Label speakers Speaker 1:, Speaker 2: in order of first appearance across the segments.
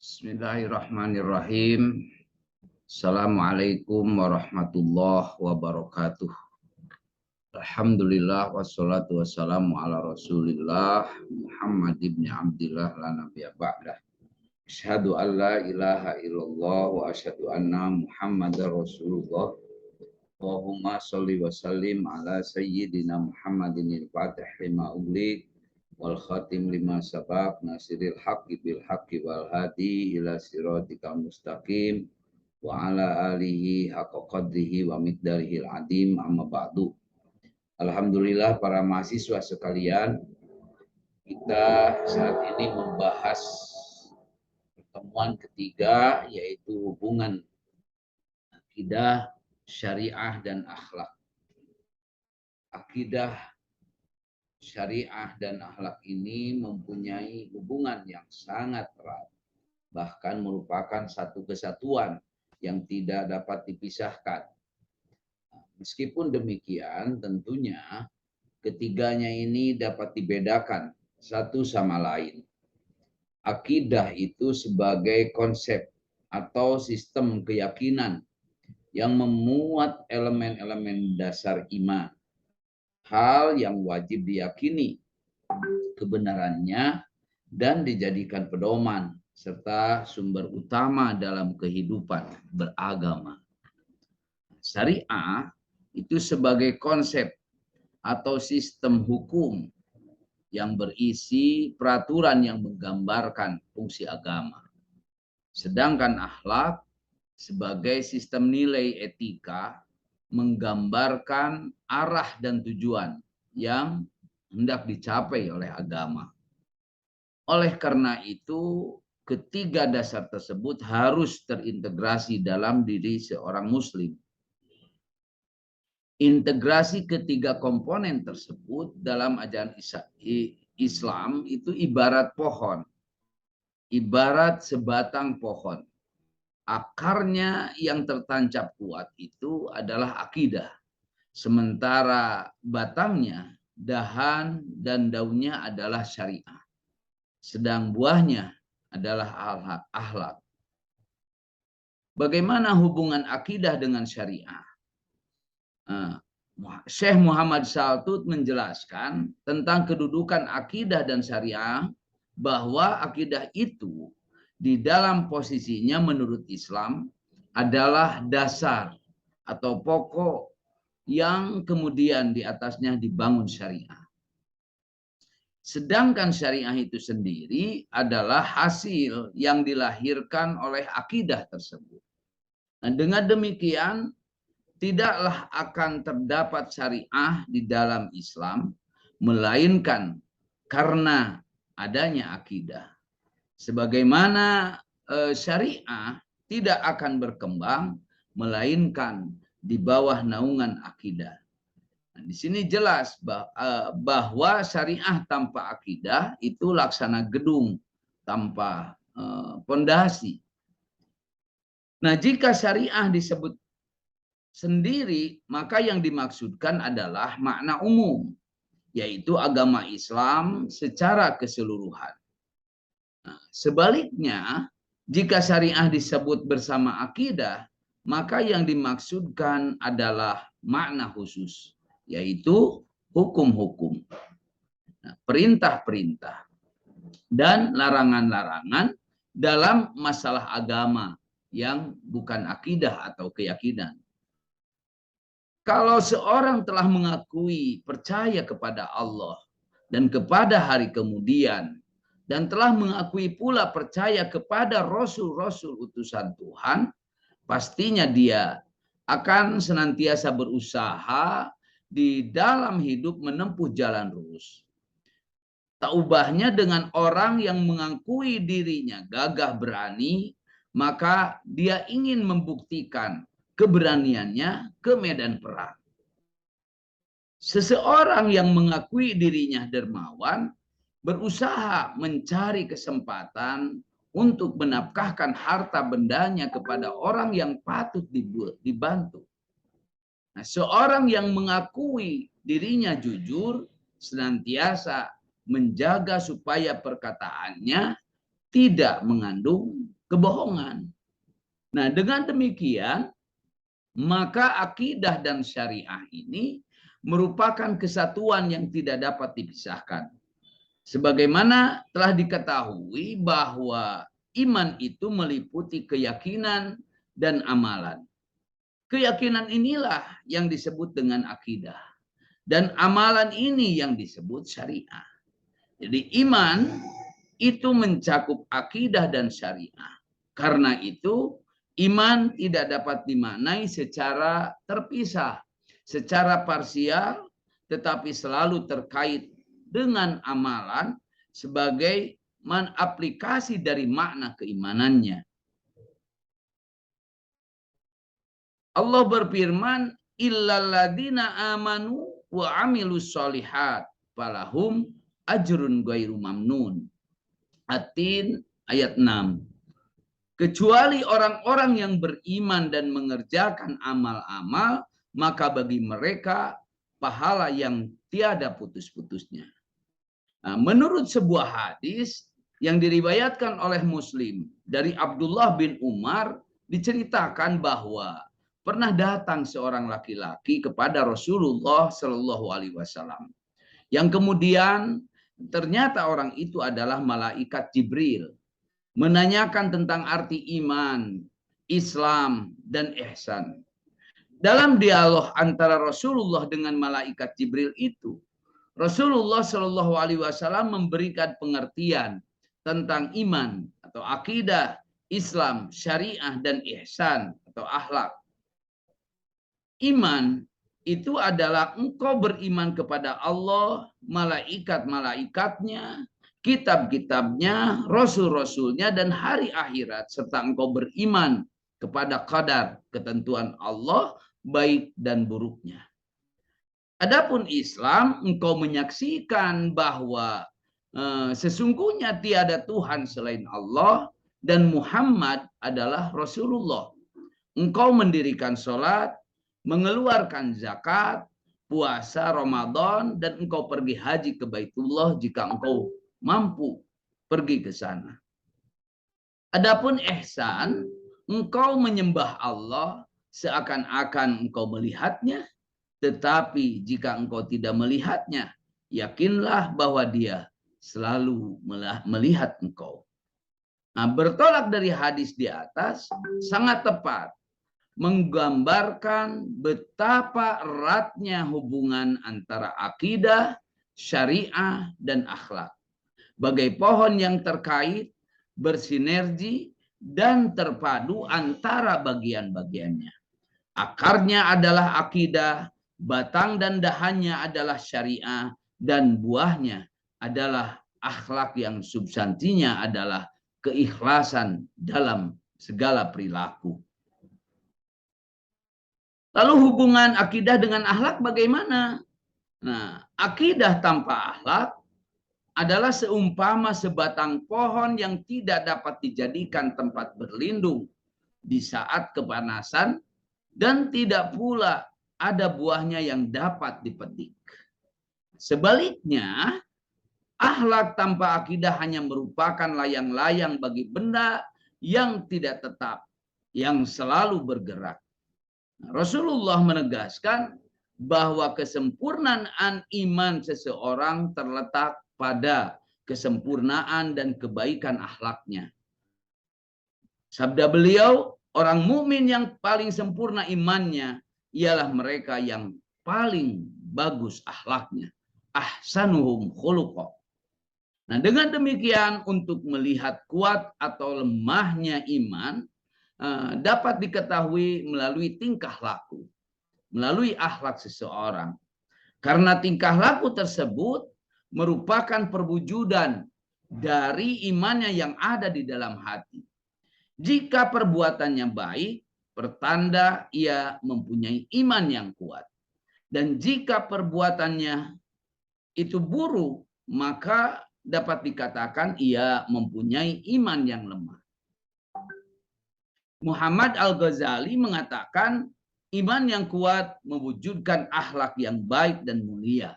Speaker 1: Bismillahirrahmanirrahim. Assalamualaikum warahmatullahi wabarakatuh. Alhamdulillah wassalatu wassalamu ala Rasulillah Muhammad ibn Abdillah la nabiyya ba'dah. Asyhadu an la ilaha illallah wa asyhadu anna Muhammadar Rasulullah. Allahumma sholli wa sallim ala sayyidina Muhammadin al-Fatih lima ughliq wal khatim lima sabaq nasiril haqqi bil haqqi wal hadi ila siratikal mustaqim wa ala alihi haqqa qadrihi wa miqdarihil adim amma ba'du. Alhamdulillah para mahasiswa sekalian, kita saat ini membahas pertemuan ketiga yaitu hubungan akidah, syariah dan akhlak. Akidah, syariah dan akhlak ini mempunyai hubungan yang sangat erat, bahkan merupakan satu kesatuan yang tidak dapat dipisahkan. Meskipun demikian, tentunya ketiganya ini dapat dibedakan satu sama lain. Akidah itu sebagai konsep atau sistem keyakinan yang memuat elemen-elemen dasar iman. Hal yang wajib diyakini kebenarannya dan dijadikan pedoman serta sumber utama dalam kehidupan beragama. Syariah itu sebagai konsep atau sistem hukum yang berisi peraturan yang menggambarkan fungsi agama. Sedangkan akhlak sebagai sistem nilai etika menggambarkan arah dan tujuan yang hendak dicapai oleh agama. Oleh karena itu, ketiga dasar tersebut harus terintegrasi dalam diri seorang muslim. Integrasi ketiga komponen tersebut dalam ajaran Islam itu ibarat pohon, ibarat sebatang pohon. Akarnya yang tertancap kuat itu adalah akidah. Sementara batangnya, dahan dan daunnya adalah syariah. Sedang buahnya adalah akhlak. Bagaimana hubungan akidah dengan syariah? Syekh Muhammad Saltut menjelaskan tentang kedudukan akidah dan syariah, bahwa akidah itu di dalam posisinya menurut Islam adalah dasar atau pokok yang kemudian di atasnya dibangun syariah. Sedangkan syariah itu sendiri adalah hasil yang dilahirkan oleh akidah tersebut. Nah, dengan demikian tidaklah akan terdapat syariah di dalam Islam melainkan karena adanya akidah. Sebagaimana syariah tidak akan berkembang melainkan di bawah naungan akidah. Nah, di sini jelas bahwa syariah tanpa akidah itu laksana gedung tanpa pondasi. Nah, jika syariah disebut sendiri, maka yang dimaksudkan adalah makna umum, yaitu agama Islam secara keseluruhan. Nah, sebaliknya, jika syariah disebut bersama akidah, maka yang dimaksudkan adalah makna khusus, yaitu hukum-hukum, perintah-perintah, dan larangan-larangan dalam masalah agama yang bukan akidah atau keyakinan. Kalau seorang telah mengakui percaya kepada Allah dan kepada hari kemudian, dan telah mengakui pula percaya kepada rasul-rasul utusan Tuhan, pastinya dia akan senantiasa berusaha di dalam hidup menempuh jalan lurus. Tak ubahnya dengan orang yang mengakui dirinya gagah berani, maka dia ingin membuktikan keberaniannya ke medan perang. Seseorang yang mengakui dirinya dermawan berusaha mencari kesempatan untuk menafkahkan harta bendanya kepada orang yang patut dibantu. Nah, seorang yang mengakui dirinya jujur senantiasa menjaga supaya perkataannya tidak mengandung kebohongan. Nah, dengan demikian, maka akidah dan syariah ini merupakan kesatuan yang tidak dapat dipisahkan. Sebagaimana telah diketahui bahwa iman itu meliputi keyakinan dan amalan. Keyakinan inilah yang disebut dengan akidah. Dan amalan ini yang disebut syariah. Jadi iman itu mencakup akidah dan syariah. Karena itu iman tidak dapat dimaknai secara terpisah, secara parsial, tetapi selalu terkait dengan amalan sebagai aplikasi dari makna keimanannya. Allah berfirman, illalladzina amanu wa amilus solihat falahum ajrun ghairu mamnun. At-Tin ayat 6. Kecuali orang-orang yang beriman dan mengerjakan amal-amal, maka bagi mereka pahala yang tiada putus-putusnya. Nah, menurut sebuah hadis yang diriwayatkan oleh Muslim dari Abdullah bin Umar, diceritakan bahwa pernah datang seorang laki-laki kepada Rasulullah Shallallahu Alaihi Wasallam, yang kemudian ternyata orang itu adalah malaikat Jibril, menanyakan tentang arti iman, Islam, dan ihsan. Dalam dialog antara Rasulullah dengan malaikat Jibril itu, Rasulullah Shallallahu Alaihi Wasallam memberikan pengertian tentang iman atau akidah, Islam, syariah, dan ihsan atau akhlak. Iman itu adalah engkau beriman kepada Allah, malaikat-malaikatnya, kitab-kitabnya, rasul-rasulnya, dan hari akhirat, serta engkau beriman kepada qadar, ketentuan Allah, baik dan buruknya. Adapun Islam, engkau menyaksikan bahwa sesungguhnya tiada Tuhan selain Allah dan Muhammad adalah Rasulullah. Engkau mendirikan sholat, mengeluarkan zakat, puasa Ramadan, dan engkau pergi haji ke Baitullah jika engkau mampu pergi ke sana. Adapun ihsan, engkau menyembah Allah seakan-akan engkau melihatnya, tetapi jika engkau tidak melihatnya, yakinlah bahwa dia selalu melihat engkau. Nah, bertolak dari hadis di atas, sangat tepat menggambarkan betapa eratnya hubungan antara akidah, syariah, dan akhlak. Bagai pohon yang terkait, bersinergi, dan terpadu antara bagian-bagiannya. Akarnya adalah akidah, batang dan dahannya adalah syariah, dan buahnya adalah akhlak yang substansinya adalah keikhlasan dalam segala perilaku. Lalu hubungan akidah dengan akhlak bagaimana? Nah, akidah tanpa akhlak adalah seumpama sebatang pohon yang tidak dapat dijadikan tempat berlindung di saat kepanasan, dan tidak pula ada buahnya yang dapat dipetik. Sebaliknya, akhlak tanpa akidah hanya merupakan layang-layang bagi benda yang tidak tetap, yang selalu bergerak. Rasulullah menegaskan bahwa kesempurnaan iman seseorang terletak pada kesempurnaan dan kebaikan akhlaknya. Sabda beliau, orang mukmin yang paling sempurna imannya ialah mereka yang paling bagus akhlaknya. Ahsanuhum khuluqa. Nah, dengan demikian untuk melihat kuat atau lemahnya iman dapat diketahui melalui tingkah laku, melalui akhlak seseorang. Karena tingkah laku tersebut merupakan perwujudan dari imannya yang ada di dalam hati. Jika perbuatannya baik, pertanda ia mempunyai iman yang kuat. Dan jika perbuatannya itu buruk, maka dapat dikatakan ia mempunyai iman yang lemah. Muhammad Al-Ghazali mengatakan iman yang kuat mewujudkan akhlak yang baik dan mulia.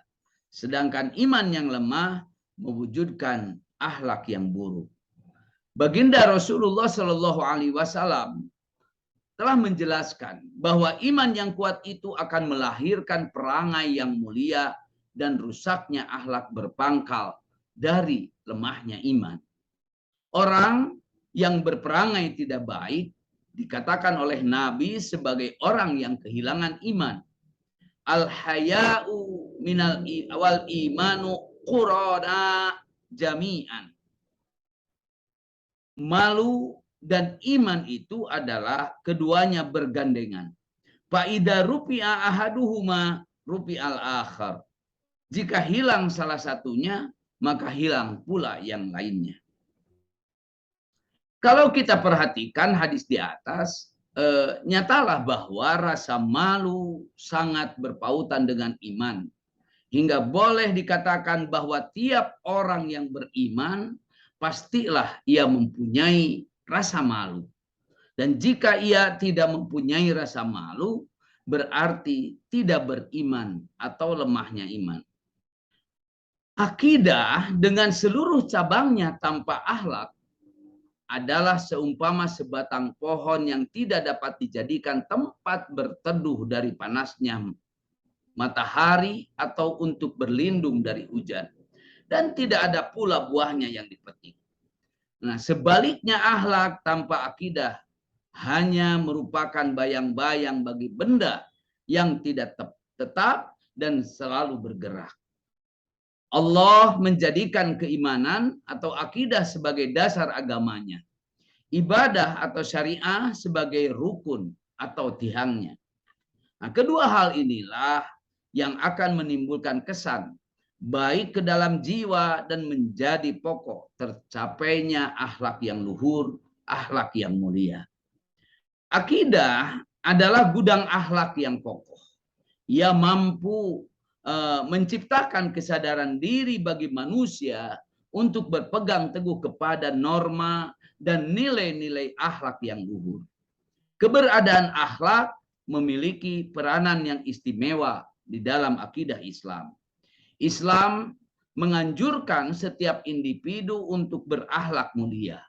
Speaker 1: Sedangkan iman yang lemah mewujudkan akhlak yang buruk. Baginda Rasulullah Shallallahu Alaihi Wasallam telah menjelaskan bahwa iman yang kuat itu akan melahirkan perangai yang mulia dan rusaknya akhlak berpangkal dari lemahnya iman. Orang yang berperangai tidak baik dikatakan oleh Nabi sebagai orang yang kehilangan iman. Al-haya'u minal wal imanu qurana jami'an. Malu dan iman itu adalah keduanya bergandengan. Fa'idha rupi'a ahaduhuma rupi'al akhar. Jika hilang salah satunya, maka hilang pula yang lainnya. Kalau kita perhatikan hadis di atas, nyatalah bahwa rasa malu sangat berpautan dengan iman. Hingga boleh dikatakan bahwa tiap orang yang beriman, pastilah ia mempunyai rasa malu. Dan jika ia tidak mempunyai rasa malu, berarti tidak beriman atau lemahnya iman. Akidah dengan seluruh cabangnya tanpa akhlak adalah seumpama sebatang pohon yang tidak dapat dijadikan tempat berteduh dari panasnya matahari atau untuk berlindung dari hujan. Dan tidak ada pula buahnya yang dipetik. Nah, sebaliknya akhlak tanpa akidah hanya merupakan bayang-bayang bagi benda yang tidak tetap dan selalu bergerak. Allah menjadikan keimanan atau akidah sebagai dasar agamanya. Ibadah atau syariah sebagai rukun atau tiangnya. Nah, kedua hal inilah yang akan menimbulkan kesan baik ke dalam jiwa dan menjadi pokok tercapainya akhlak yang luhur, akhlak yang mulia. Akidah adalah gudang akhlak yang kokoh. Ia mampu menciptakan kesadaran diri bagi manusia untuk berpegang teguh kepada norma dan nilai-nilai akhlak yang luhur. Keberadaan akhlak memiliki peranan yang istimewa di dalam akidah Islam. Islam menganjurkan setiap individu untuk berakhlak mulia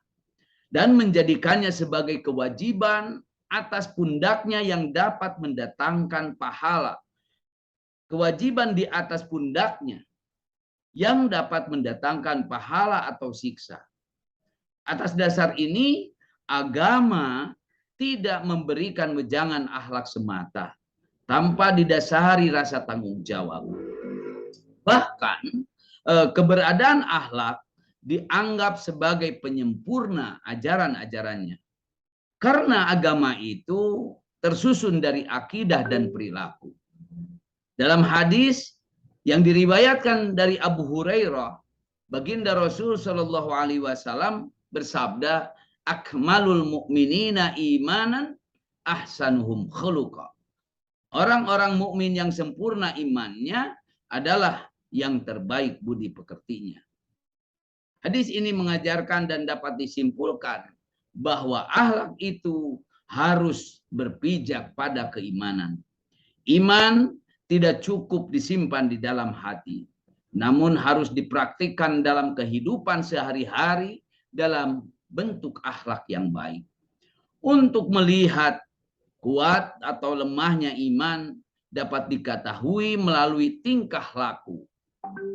Speaker 1: dan menjadikannya sebagai kewajiban atas pundaknya yang dapat mendatangkan pahala. Kewajiban di atas pundaknya yang dapat mendatangkan pahala atau siksa. Atas dasar ini, agama tidak memberikan wejangan akhlak semata tanpa didasari rasa tanggung jawab. Bahkan keberadaan akhlak dianggap sebagai penyempurna ajaran-ajarannya. Karena agama itu tersusun dari akidah dan perilaku. Dalam hadis yang diriwayatkan dari Abu Hurairah, baginda Rasul Shallallahu Alaihi Wasallam bersabda, "Akmalul mu'minina imanan, ahsanuhum khuluqa." Orang-orang mukmin yang sempurna imannya adalah yang terbaik budi pekertinya. Hadis ini mengajarkan dan dapat disimpulkan bahwa akhlak itu harus berpijak pada keimanan. Iman tidak cukup disimpan di dalam hati, namun harus dipraktikkan dalam kehidupan sehari-hari dalam bentuk akhlak yang baik. Untuk melihat kuat atau lemahnya iman dapat diketahui melalui tingkah laku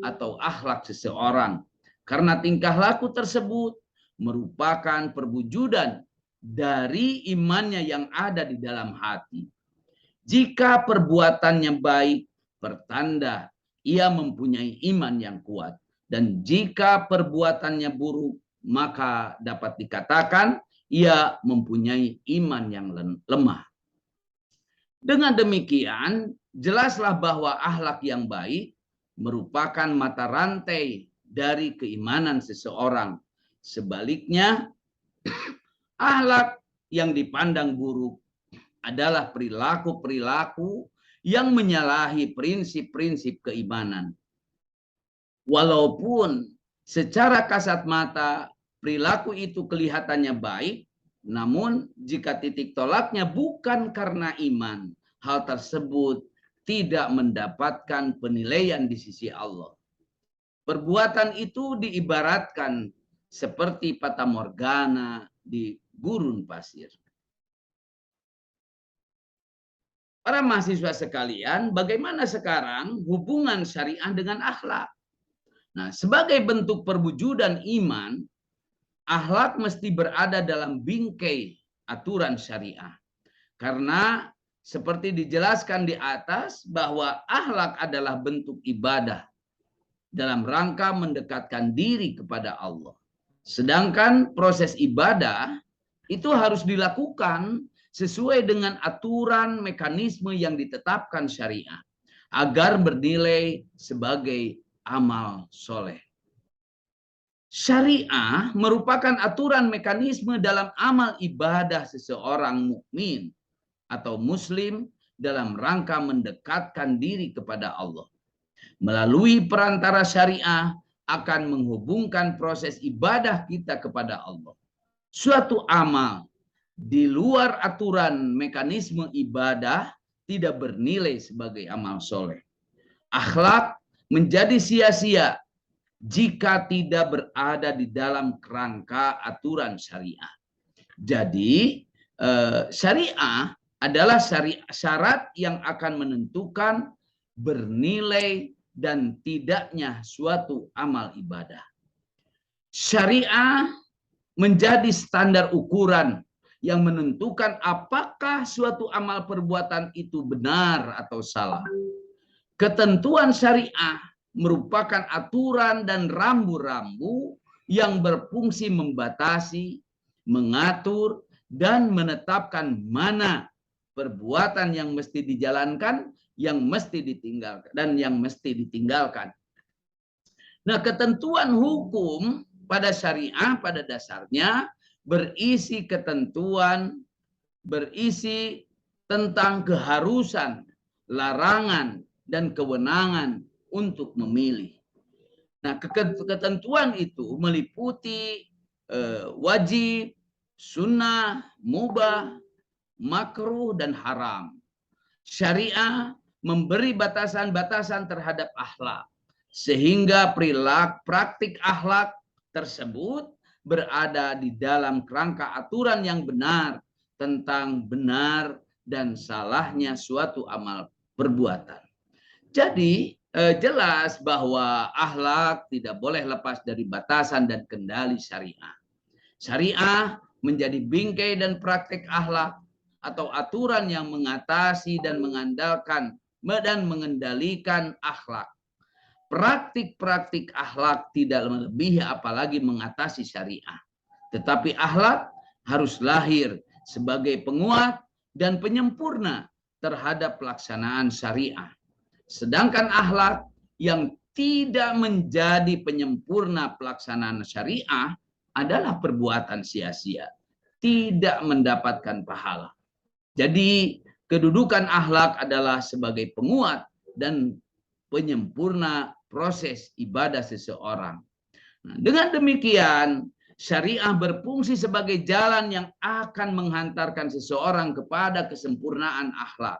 Speaker 1: atau akhlak seseorang. Karena tingkah laku tersebut merupakan perwujudan dari imannya yang ada di dalam hati. Jika perbuatannya baik, pertanda ia mempunyai iman yang kuat. Dan jika perbuatannya buruk, maka dapat dikatakan ia mempunyai iman yang lemah. Dengan demikian, jelaslah bahwa akhlak yang baik merupakan mata rantai dari keimanan seseorang. Sebaliknya, akhlak yang dipandang buruk adalah perilaku-perilaku yang menyalahi prinsip-prinsip keimanan. Walaupun secara kasat mata perilaku itu kelihatannya baik, namun jika titik tolaknya bukan karena iman, hal tersebut tidak mendapatkan penilaian di sisi Allah. Perbuatan itu diibaratkan seperti fata morgana di gurun pasir. Para mahasiswa sekalian, bagaimana sekarang hubungan syariah dengan akhlak? Nah, sebagai bentuk perwujudan iman, akhlak mesti berada dalam bingkai aturan syariah. Karena seperti dijelaskan di atas bahwa akhlak adalah bentuk ibadah dalam rangka mendekatkan diri kepada Allah. Sedangkan proses ibadah itu harus dilakukan sesuai dengan aturan mekanisme yang ditetapkan syariah agar bernilai sebagai amal soleh. Syariah merupakan aturan mekanisme dalam amal ibadah seseorang mukmin atau muslim dalam rangka mendekatkan diri kepada Allah. Melalui perantara syariah akan menghubungkan proses ibadah kita kepada Allah. Suatu amal di luar aturan mekanisme ibadah tidak bernilai sebagai amal soleh. Akhlak menjadi sia-sia jika tidak berada di dalam kerangka aturan syariah. Jadi syariah adalah syarat yang akan menentukan bernilai dan tidaknya suatu amal ibadah. Syariah menjadi standar ukuran yang menentukan apakah suatu amal perbuatan itu benar atau salah. Ketentuan syariah merupakan aturan dan rambu-rambu yang berfungsi membatasi, mengatur, dan menetapkan mana perbuatan yang mesti dijalankan, yang mesti ditinggalkan, dan yang mesti ditinggalkan. Nah, ketentuan hukum pada syariah pada dasarnya berisi ketentuan, berisi tentang keharusan, larangan, dan kewenangan untuk memilih. Nah, ketentuan itu meliputi wajib, sunnah, mubah, makruh, dan haram. Syariah memberi batasan-batasan terhadap akhlak, sehingga praktik akhlak tersebut berada di dalam kerangka aturan yang benar tentang benar dan salahnya suatu amal perbuatan. Jadi jelas bahwa akhlak tidak boleh lepas dari batasan dan kendali syariah. Syariah menjadi bingkai dan praktik akhlak atau aturan yang mengatasi dan mengandalkan dan mengendalikan akhlak. Praktik-praktik akhlak tidak melebihi apalagi mengatasi syariah. Tetapi akhlak harus lahir sebagai penguat dan penyempurna terhadap pelaksanaan syariah. Sedangkan akhlak yang tidak menjadi penyempurna pelaksanaan syariah adalah perbuatan sia-sia, tidak mendapatkan pahala. Jadi kedudukan akhlak adalah sebagai penguat dan penyempurna proses ibadah seseorang. Nah, dengan demikian, syariah berfungsi sebagai jalan yang akan menghantarkan seseorang kepada kesempurnaan akhlak.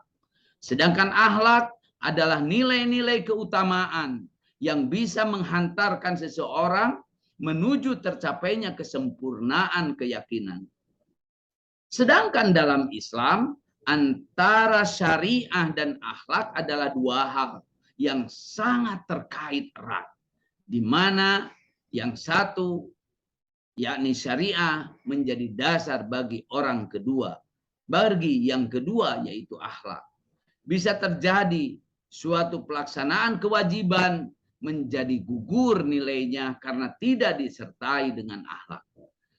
Speaker 1: Sedangkan akhlak adalah nilai-nilai keutamaan yang bisa menghantarkan seseorang menuju tercapainya kesempurnaan keyakinan. Sedangkan dalam Islam, antara syariah dan akhlak adalah dua hal yang sangat terkait erat, di mana yang satu yakni syariah menjadi dasar bagi orang kedua, bagi yang kedua yaitu akhlak. Bisa terjadi suatu pelaksanaan kewajiban menjadi gugur nilainya karena tidak disertai dengan akhlak.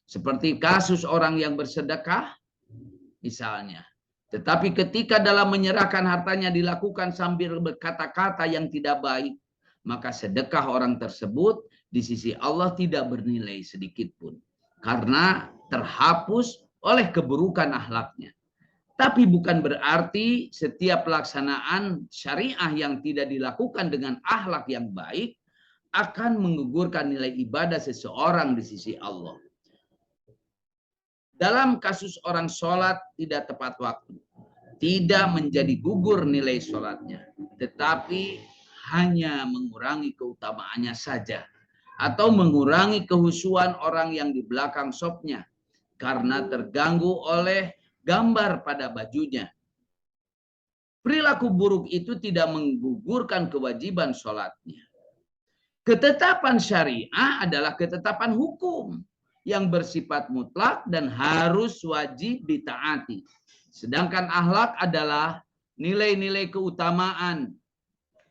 Speaker 1: Seperti kasus orang yang bersedekah misalnya. Tetapi ketika dalam menyerahkan hartanya dilakukan sambil berkata-kata yang tidak baik, maka sedekah orang tersebut di sisi Allah tidak bernilai sedikit pun. Karena terhapus oleh keburukan akhlaknya. Tapi bukan berarti setiap pelaksanaan syariah yang tidak dilakukan dengan akhlak yang baik akan menggugurkan nilai ibadah seseorang di sisi Allah. Dalam kasus orang sholat tidak tepat waktu, tidak menjadi gugur nilai sholatnya, tetapi hanya mengurangi keutamaannya saja. atau mengurangi kehusuan orang yang di belakang sopnya karena terganggu oleh gambar pada bajunya. Perilaku buruk itu tidak menggugurkan kewajiban sholatnya. Ketetapan syariah adalah ketetapan hukum yang bersifat mutlak dan harus wajib ditaati. Sedangkan akhlak adalah nilai-nilai keutamaan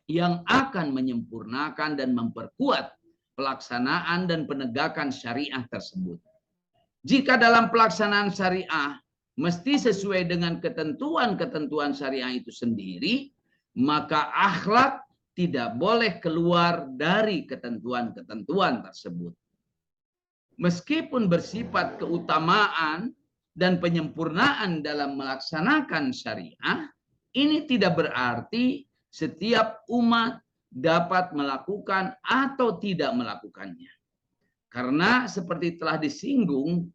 Speaker 1: yang akan menyempurnakan dan memperkuat pelaksanaan dan penegakan syariah tersebut. Jika dalam pelaksanaan syariah mesti sesuai dengan ketentuan-ketentuan syariah itu sendiri, maka akhlak tidak boleh keluar dari ketentuan-ketentuan tersebut. Meskipun bersifat keutamaan dan penyempurnaan dalam melaksanakan syariah, ini tidak berarti setiap umat dapat melakukan atau tidak melakukannya. Karena seperti telah disinggung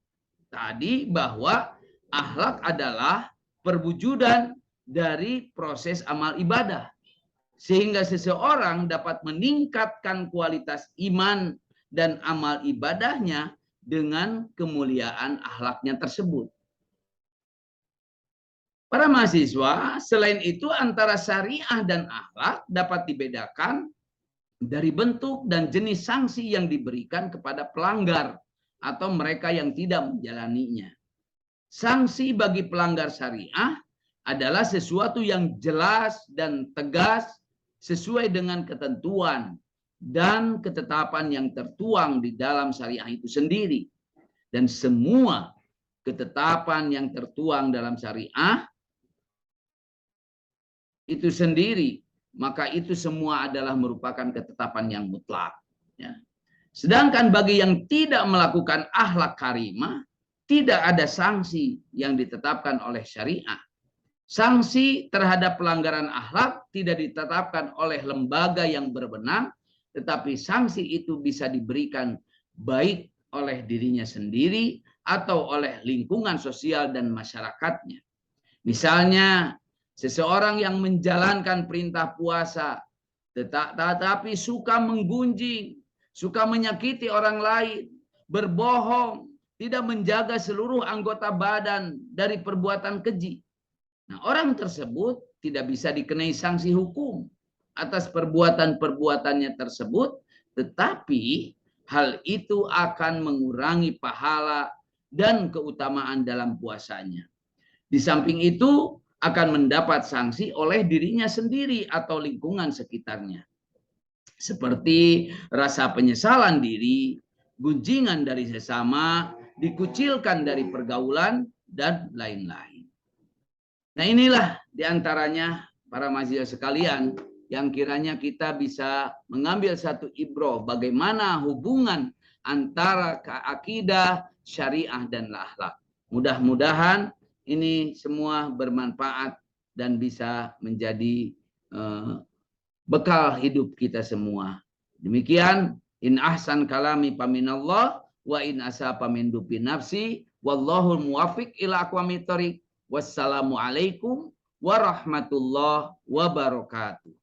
Speaker 1: tadi bahwa akhlak adalah perwujudan dari proses amal ibadah. Sehingga seseorang dapat meningkatkan kualitas iman dan amal ibadahnya dengan kemuliaan akhlaknya tersebut. Para mahasiswa, selain itu antara syariah dan akhlak dapat dibedakan dari bentuk dan jenis sanksi yang diberikan kepada pelanggar atau mereka yang tidak menjalaninya. Sanksi bagi pelanggar syariah adalah sesuatu yang jelas dan tegas sesuai dengan ketentuan dan ketetapan yang tertuang di dalam syariah itu sendiri. Dan semua ketetapan yang tertuang dalam syariah itu sendiri, maka itu semua adalah merupakan ketetapan yang mutlak. Ya. Sedangkan bagi yang tidak melakukan akhlak karimah, tidak ada sanksi yang ditetapkan oleh syariah. Sanksi terhadap pelanggaran akhlak tidak ditetapkan oleh lembaga yang berwenang, tetapi sanksi itu bisa diberikan baik oleh dirinya sendiri atau oleh lingkungan sosial dan masyarakatnya. Misalnya, seseorang yang menjalankan perintah puasa, tetapi suka menggunjing, suka menyakiti orang lain, berbohong, tidak menjaga seluruh anggota badan dari perbuatan keji. Nah, orang tersebut tidak bisa dikenai sanksi hukum atas perbuatan-perbuatannya tersebut, tetapi hal itu akan mengurangi pahala dan keutamaan dalam puasanya. Di samping itu, akan mendapat sanksi oleh dirinya sendiri atau lingkungan sekitarnya. Seperti rasa penyesalan diri, gunjingan dari sesama, dikucilkan dari pergaulan, dan lain-lain. Nah, inilah diantaranya para mahasiswa sekalian yang kiranya kita bisa mengambil satu ibroh bagaimana hubungan antara akidah, syariah, dan akhlak. Mudah-mudahan ini semua bermanfaat dan bisa menjadi bekal hidup kita semua. Demikian, in ahsan kalami paminallah wa in asa pamindupi nafsi wallahul muwafiq ila aqwamit thoriq. Wassalamualaikum warahmatullahi wabarakatuh.